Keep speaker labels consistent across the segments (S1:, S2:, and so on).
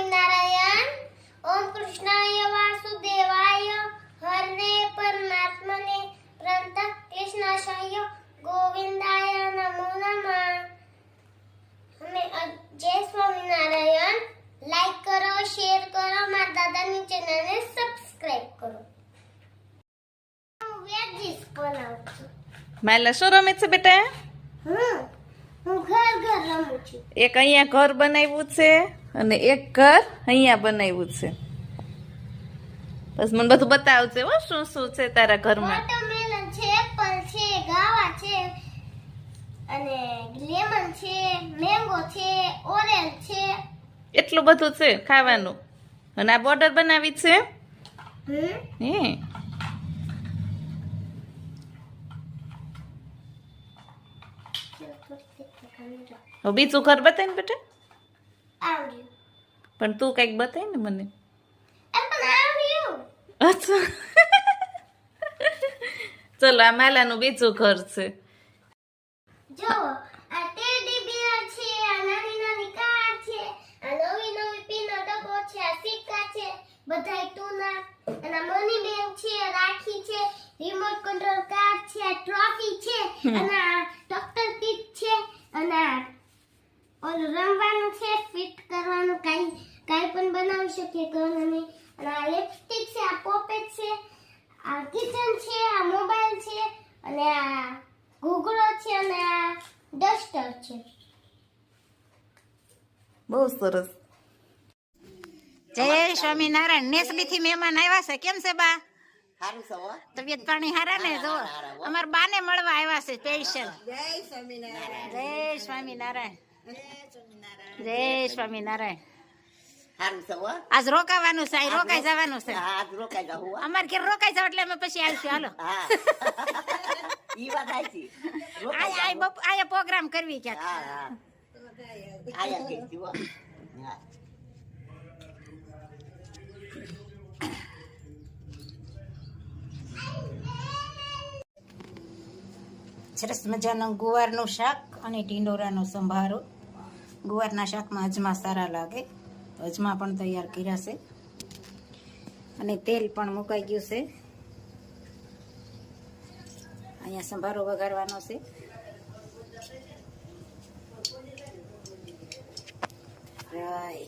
S1: સ્વામિનારાયણ. ઓમ કૃષ્ણાય વાસુદેવાય હરને પરમાત્મને પ્रणत कृष्णाशाय गोविंदाय नमो नमः. हमें जय स्वामीनारायण. लाइक करो, शेयर करो, मार दादानी चैनल ने सब्सक्राइब करो. વેજીસ બનાવું છું.
S2: માલા શું રમે છે બેટા?
S1: હું ઘર રમું છું.
S2: એક અહીંયા ઘર બનાવ્યું છે અને એક ઘર અહીંયા બનાવ્યું છે. બસ મને બધું બતાવજે હો, શું શું છે તારા ઘરમાં?
S1: વોટરમેલન છે, એપલ છે, ગાવા છે અને લેમન છે, મેંગો છે, ઓરેન્જ છે.
S2: એટલું બધું છે ખાવાનું. અને આ બોર્ડર બનાવી છે હે. હવે બીજું ઘર બતાય ને બેટા.
S1: આવડ્યું.
S2: પણ તું કઈક બતાય ને મને.
S1: પણ આવડ્યું.
S2: અચ્છા ચલો આ માલાનું બીજું ઘર છે.
S1: જો આ ટેડી બિયર છે, આ નાની નાની કાર છે, આ નવી નવી પીનો ડબ્બો છે, આ સિક્કા છે, બધાય ટૂના, અને આ મની બેંક છે, રાખી છે, રિમોટ કંટ્રોલ કાર છે, આ ટ્રોફી છે, અને આ ડોક્ટર કિટ છે, અને આ ઓલું રમવાનું છે, ફિટ કરવાનું, કાઈ પણ બનાવી શકીએ ઘરને. અને આ લિપસ્ટિક છે, આ પોપેટ છે, આ કિચન છે, આ મોબાઈલ છે, અને આ ઘૂઘરો છે, અને આ ડસ્ટર છે.
S2: બહુ સરસ.
S3: જય સ્વામિનારાયણ. નેસલી થી મહેમાન આવ્યા છે. કેમ છે બા?
S4: સારું છે હો.
S3: તબિયત પાણી હારા ને? જો અમાર બાને મળવા આવ્યા છે સ્પેશિયલ.
S4: જય સ્વામિનારાયણ.
S3: જય સ્વામિનારાયણ. જય સ્વામિનારાયણ.
S4: સારું છે હો.
S3: આજ રોકાવાનું છે, આજ રોકાઈ જવાનું છે.
S4: હા, આજ રોકાઈ જાવ હો.
S3: અમાર ઘેર રોકાઈ જાવ એટલે અમે પછી આવીશું. હાલો
S4: હા ઈ વાત આઈ
S3: આયા પ્રોગ્રામ કરવી ક્યાંક.
S4: હા હા આયા કે જીવો. હા
S3: સરસ મજાનું ગુવારનું શાક અને ઢીંડોરાનો સંભારો. ગુવારના શાકમાં અજમા સારા લાગે, તો અજમા પણ તૈયાર કર્યા છે અને તેલ પણ મુકાઈ ગયું છે. અહીંયા સંભારો વઘારવાનો છે. રાઈ,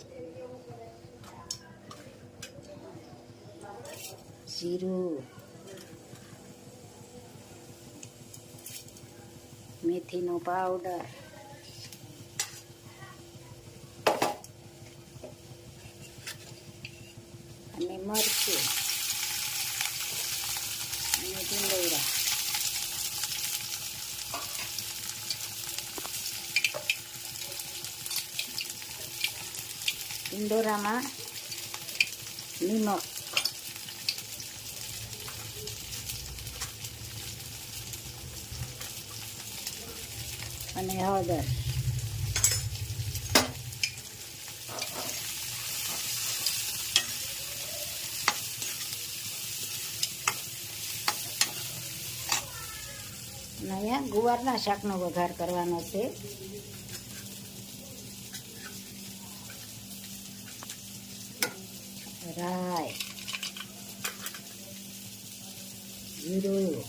S3: જીરું, મેથીનો પાવડર, અને મરચું અને ઢીંડોરા. ઢીંડોરામાં નિમક, અને હળદર. અહીંયા ગુવારના શાકનો વઘાર કરવાનો છે. રાઈ, જીરું,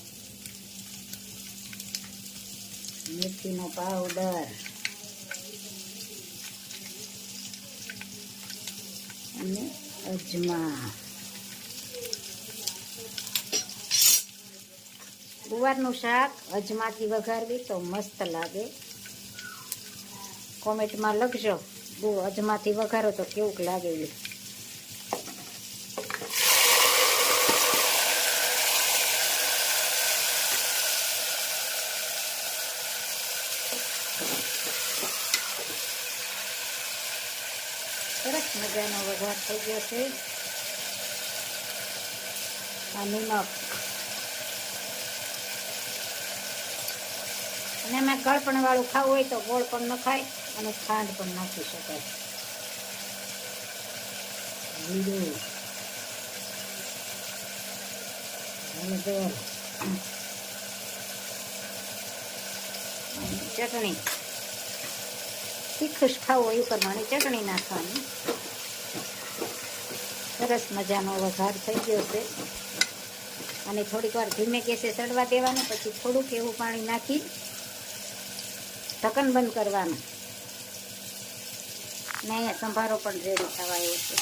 S3: મેથીનો પાવડર અને અજમા. ગુવારનું શાક અજમાથી વઘારવી તો મસ્ત લાગે. કોમેન્ટમાં લખજો અજમાથી વઘારો તો કેવું લાગે. સરસ મજાનો વઘાર થઈ ગયો છે. આ નિમક, અને એમાં ગળપણ વાળું ખાવું હોય તો ગોળ પણ નખાય અને ખાંડ પણ નાખી શકાય. જીરું, હળદર, ચટણી. તીખું ખાવું હોય એ પ્રમાણે ચટણી નાખવાની. સરસ મજાનો વઘાર થઈ ગયો છે અને થોડીક વાર ધીમે ગેસે ચડવા દેવાનું, પછી થોડુંક એવું પાણી નાખી ઢક્કન બંધ કરવાનું. ને અહીંયા સંભારો પણ રેડી થવા આવ્યો છે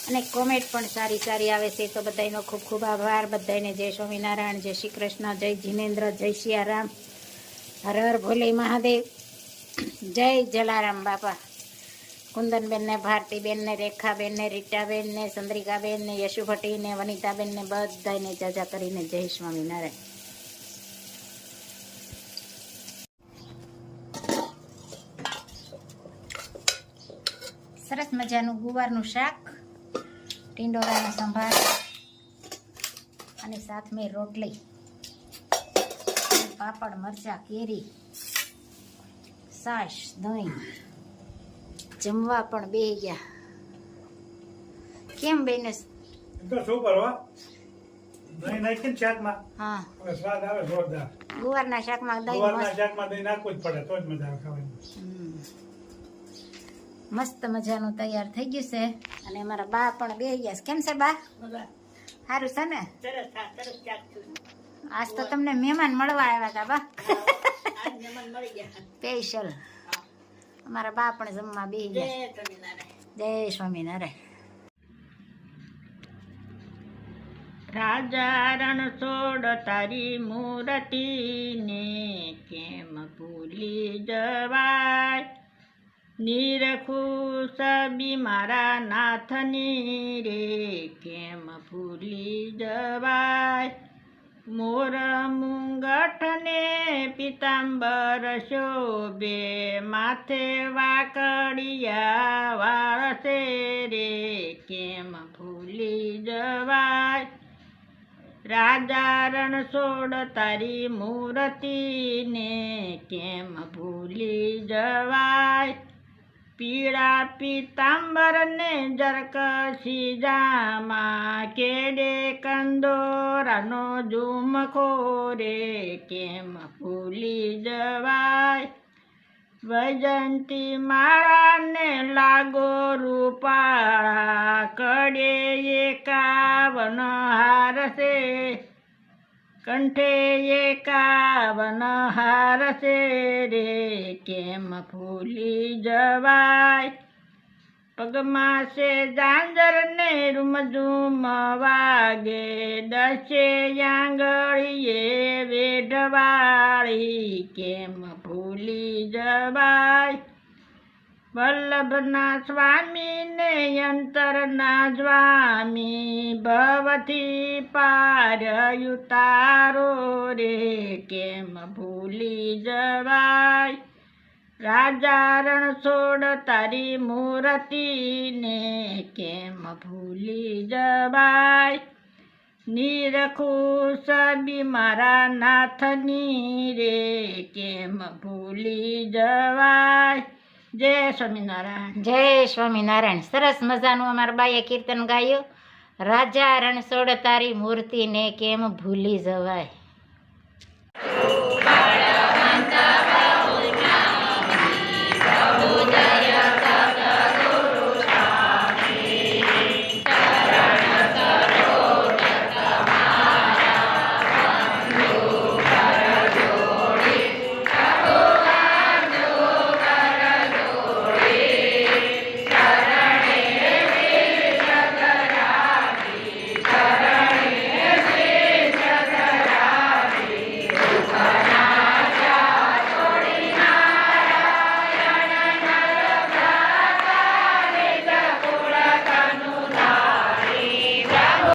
S3: અને કોમેન્ટ પણ સારી સારી આવે છે. તો બધાનો ખૂબ ખૂબ આભાર. બધાને જય સ્વામિનારાયણ, જય શ્રી કૃષ્ણ, જય જીનેન્દ્ર, જય સિયારામ, હર હર ભોલે મહાદેવ, જય જલારામ બાપા. કુંદનબેનને, ભારતીબેનને, રેખાબેનને, રીટાબેનને, ચંદ્રિકાબેનને, યશુ ભટ્ટીને, વનિતાબેનને બધાને જાજા કરીને જય સ્વામિનારાયણ. સરસ મજાનું ગુવારનું શાક, ટીંડોરાનો સંભાર અને સાથ મેં રોટલી, પાપડ, મરચાં, કેરી, છાશ, દહીં. જમવા પણ બેહી ગયા. કેમ બેને?
S5: તો સુપર હો. દહીં નાખીને શાકમાં
S3: હા,
S5: હવે સ્વાદ આવે જોરદાર.
S3: ગુવારના શાકમાં દહીં
S5: ગોવારના
S3: મસ્ત.
S5: શાકમાં દહીં નાખવું જ પડે તો જ મજા આવે ખાવાની.
S3: મસ્ત મજાનું તૈયાર થઈ ગયું છે અને અમારા બા પણ બેહી ગયા છે. કેમ છે બા? સારું છે ને?
S4: સરસ હા, સરસ શાક થયું.
S3: આજ તો તમને મહેમાન મળવા આવ્યા હતા બા.
S4: આજ મહેમાન મળી ગયા.
S3: સ્પેશિયલ. અમારા બા પણ જમવા બેહી
S4: જય
S3: ગયા.
S4: સ્વામિનારાયણ.
S3: જય સ્વામિનારાયણ.
S4: રાજા રણછોડ તારી મૂર્તિને કેમ ભૂલી જવાય, નિરખું સબી મારા નાથની રે કેમ ભૂલી જવાય. મોર મુંગઠને પિતાંબર શોભે, માથે વાકડિયા વાળ છે રે કેમ ભૂલી જવાય. રાજા રણછોડ તારી મૂર્તિને કેમ ભૂલી જવાય. પીળા પિતાંબર ને જરકસી જામા, કેડે કંદોરાનો ઝુમખો રે કેમ ભૂલી જવાય. વૈજંતી માળાને લાગો રૂપાળા, કડે 51 હાર છે, કંઠે 51 હાર છે રે કેમ ભૂલી જવાય. પગમાં છે ઝાંઝર ને રૂમઝૂમ વાગે, 10 આંગળીએ વેઢવાળી કેમ ભૂલી જવાય. વલ્લભના સ્વામીને અંતરના સ્વામી, ભવથી પાર ઉતારો રે કેમ ભૂલી જવાય. રાજા રણછોડ તારી મૂર્તિને કેમ ભૂલી જવાય. નિરખું સબી મારા નાથની રે કેમ ભૂલી જવાય. જય સ્વામિનારાયણ.
S3: જય સ્વામિનારાયણ. સરસ મજાનું અમારા બાઈએ કીર્તન ગાયું. રાજા રણછોડ તારી મૂર્તિને કેમ ભૂલી જવાય.